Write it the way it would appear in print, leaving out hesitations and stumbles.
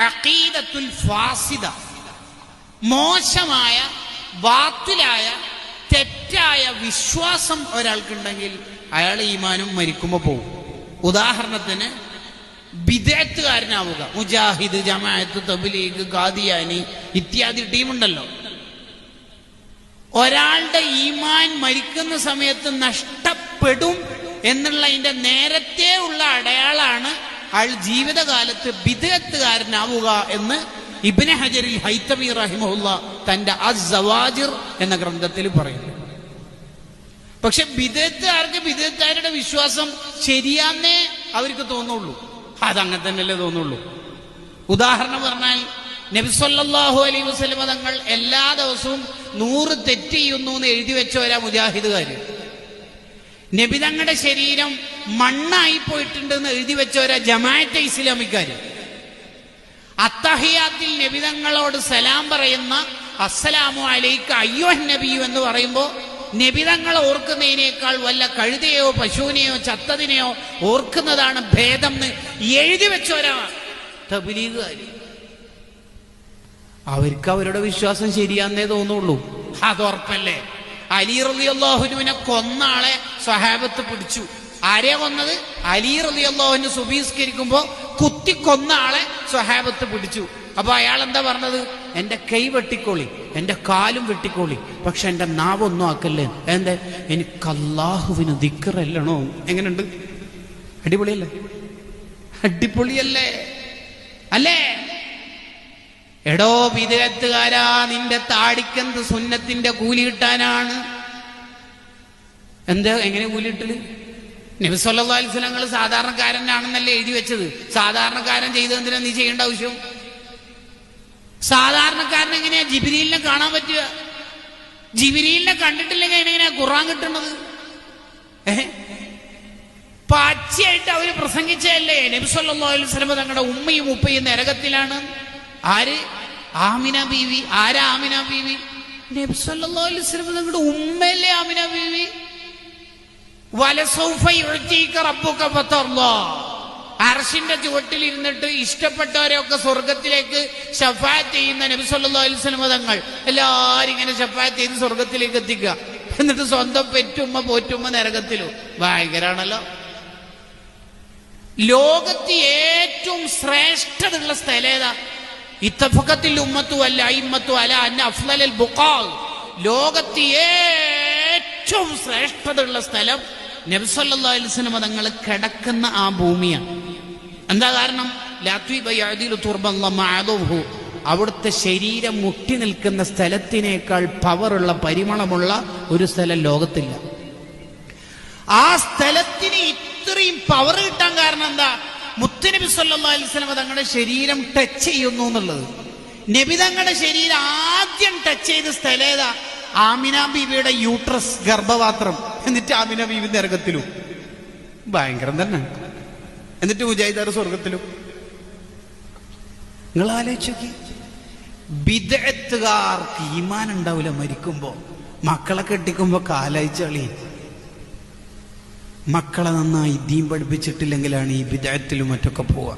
അഖീദത്തുൽ ഫാസിദ, മോശമായ ബാത്തിലായ തെറ്റായ വിശ്വാസം ഒരാൾക്കുണ്ടെങ്കിൽ അയാൾ ഈമാനും മരിക്കുമ്പോൾ പോകും. ഉദാഹരണത്തിന് ബിദ്അത്തുകാരനാവുക. മുജാഹിദ്, ജമാഅത്ത്, തബ്ലീഗ്, ഖാദിയാനി ഇത്യാദി ടീമുണ്ടല്ലോ. ഒരാളുടെ ഈമാൻ മരിക്കുന്ന സമയത്ത് നഷ്ടപ്പെടും എന്നുള്ളതിന്റെ നേരത്തെ ഉള്ള അടയാളാണ് അയാൾ ജീവിതകാലത്ത് ബിദ്അത്തുകാരനാവുക എന്ന് ഇബ്നു ഹജറിൽ ഹൈതമി റഹിമഹുല്ല തന്റെ അസ്സവാജിർ എന്ന ഗ്രന്ഥത്തിൽ പറയുന്നു. പക്ഷെ ബിദ്അത്തുകാർക്ക് ബിദ്അത്തുകാരുടെ വിശ്വാസം ശരിയാന്നേ അവർക്ക് തോന്നുള്ളൂ. അതങ്ങനെ തന്നെയല്ലേ തോന്നുള്ളൂ. ഉദാഹരണം പറഞ്ഞാൽ നബി സല്ലല്ലാഹു അലൈഹി വസല്ലം തങ്ങൾ എല്ലാ ദിവസവും 100 തെറ്റ് ചെയ്യുന്നു എന്ന് എഴുതി വെച്ചവരാ മുജാഹിദുകാര്. നബി തങ്ങളുടെ ശരീരം മണ്ണായി പോയിട്ടുണ്ടെന്ന് എഴുതി വെച്ചവരാ ജമാഅത്തെ ഇസ്ലാമിക്കാര്. അത്തഹിയാത്തിൽ നബി തങ്ങളോട് സലാം പറയുന്ന അസ്സലാമു അലൈക അയ്യുഹൻ നബിയു എന്ന് പറയുമ്പോൾ നബി തങ്ങളെ ഓർക്കുന്നതിനേക്കാൾ വല്ല കഴുതയോ പശുവിനെയോ ചത്തതിനെയോ ഓർക്കുന്നതാണ് ഭേദം എന്ന് എഴുതി വെച്ചവരാ തബ്ലീഗുകാര്. അവർക്ക് അവരുടെ വിശ്വാസം ശരിയാന്നേ തോന്നുള്ളൂ. അതുറപ്പല്ലേ. അലി റളിയല്ലാഹു അൻഹുവിനെ കൊന്ന ആളെ സ്വഹാബത്ത് പിടിച്ചു. ആരെയാ കൊന്നത്? അലി റളിയല്ലാഹു അൻഹു സുബഹിസ്കരിക്കുമ്പോ കുത്തി കൊന്ന ആളെ സ്വഹാബത്ത് പിടിച്ചു. അപ്പൊ അയാൾ എന്താ പറഞ്ഞത്? എന്റെ കൈ വെട്ടിക്കോളി, എന്റെ കാലും വെട്ടിക്കോളി, പക്ഷെ എന്റെ നാവൊന്നും ആക്കല്ലേ. എന്താ? എനിക്ക് അല്ലാഹുവിന് ദിക്റല്ലണോ? എങ്ങനെയുണ്ട്? അടിപൊളിയല്ലേ? അടിപൊളിയല്ലേ അല്ലേ? എടോ ബിദ്അത്തുകാരാ, നിന്റെ താടിക്കെന്ത് സുന്നത്തിന്റെ കൂലി കിട്ടാനാണ്? എന്താ എങ്ങനെ കൂലി കിട്ടല്? നബി സല്ലല്ലാഹു അലൈഹി വസല്ലം നിങ്ങൾ സാധാരണക്കാരനാണെന്നല്ലേ എഴുതി വെച്ചത്. സാധാരണക്കാരൻ ചെയ്തതെന്തിനാ നീ ചെയ്യേണ്ട ആവശ്യം? സാധാരണക്കാരൻ എങ്ങനെയാ ജിബ്രീലിനെ കാണാൻ പറ്റുക? ജിബ്രീലിനെ കണ്ടിട്ടില്ലെങ്കിൽ എങ്ങനെയാ ഖുർആൻ കിട്ടുന്നത്? പച്ചയായിട്ട് അവര് പ്രസംഗിച്ചതല്ലേ നബി സല്ലല്ലാഹു അലൈഹി വസല്ലം തങ്ങളുടെ ഉമ്മയും ഉപ്പയും നരകത്തിലാണ്. ആര്? ആമിന ബീവി. ആരാ ആമിന ബീവി? നബി സല്ലല്ലാഹു അലൈഹി വസല്ലം തങ്ങളുടെ ഉമ്മയല്ലേ ആമിന ബീവി. വലസൗഫ യുഅ്തീക റബ്ബുക ഫതർളാ. അർശിന്റെ ചുവട്ടിൽ ഇരുന്നിട്ട് ഇഷ്ടപ്പെട്ടവരെയൊക്കെ സ്വർഗത്തിലേക്ക് ശഫാഅത്ത് ചെയ്യുന്ന നബി സല്ലല്ലാഹു അലൈഹി വസല്ലം തങ്ങൾ എല്ലാരും ഇങ്ങനെ ശഫാഅത്ത് ചെയ്ത് സ്വർഗത്തിലേക്ക് എത്തിക്കുക. എന്നിട്ട് സ്വന്തം പെറ്റുമ്മ പോറ്റുമ്മ നരകത്തിലും. ഭയങ്കരാണല്ലോ. ലോകത്ത് ഏറ്റവും ശ്രേഷ്ഠതയുള്ള സ്ഥലം ഏതാ? ഇത്തഫഖത്തിൽ ഉമ്മത്തു വൽ അയിമ്മത്തു അലാ അന്ന അഫ്ളൽ ബുഖാ. ലോകത്ത് ഏറ്റവും ശ്രേഷ്ഠതയുള്ള സ്ഥലം നബി സല്ലല്ലാഹു അലൈഹി വസല്ലം തങ്ങൾ കിടക്കുന്ന ആ ഭൂമിയാണ്. എന്താ കാരണം? ലാത്വീബ യഅദിലു തുർബല്ല മഅദുഹു. അവിടുത്തെ ശരീരം മുട്ടി നിൽക്കുന്ന സ്ഥലത്തിനേക്കാൾ പവറുള്ള പരിമളമുള്ള ഒരു സ്ഥലം ലോകത്തില്ല. ആ സ്ഥലത്തിന് ഇത്രയും പവർ കിട്ടാൻ കാരണം എന്താ? മുത്തുനബി സല്ലല്ലാഹു അലൈഹി വസല്ലം തങ്ങളുടെ ശരീരം ടച്ച് ചെയ്യുന്നു എന്നുള്ളത്. നബി തങ്ങളുടെ ശരീരം ആദ്യം ടച്ച് ചെയ്ത സ്ഥലം ഏതാ? ആമിന ബീവിയുടെ യൂട്രസ്, ഗർഭപാത്രം. എന്നിട്ട് ആമിന ബീവി നരകത്തിലും. ഭയങ്കരം തന്നെ. എന്നിട്ട് മുജാഹിദാർ സ്വർഗത്തിലും. നിങ്ങൾ ആലോചിച്ച് നോക്കി. ബിദ്അത്തുകാർക്ക് ഈമാൻ ഉണ്ടാവില്ല മരിക്കുമ്പോ. മക്കളെ കെട്ടിക്കുമ്പോ കാലയച്ചളി. മക്കളെ നന്നായി ദീൻ പഠിപ്പിച്ചിട്ടില്ലെങ്കിലാണ് ഈ ബിദ്അത്തിലും മറ്റൊക്കെ പോവുക.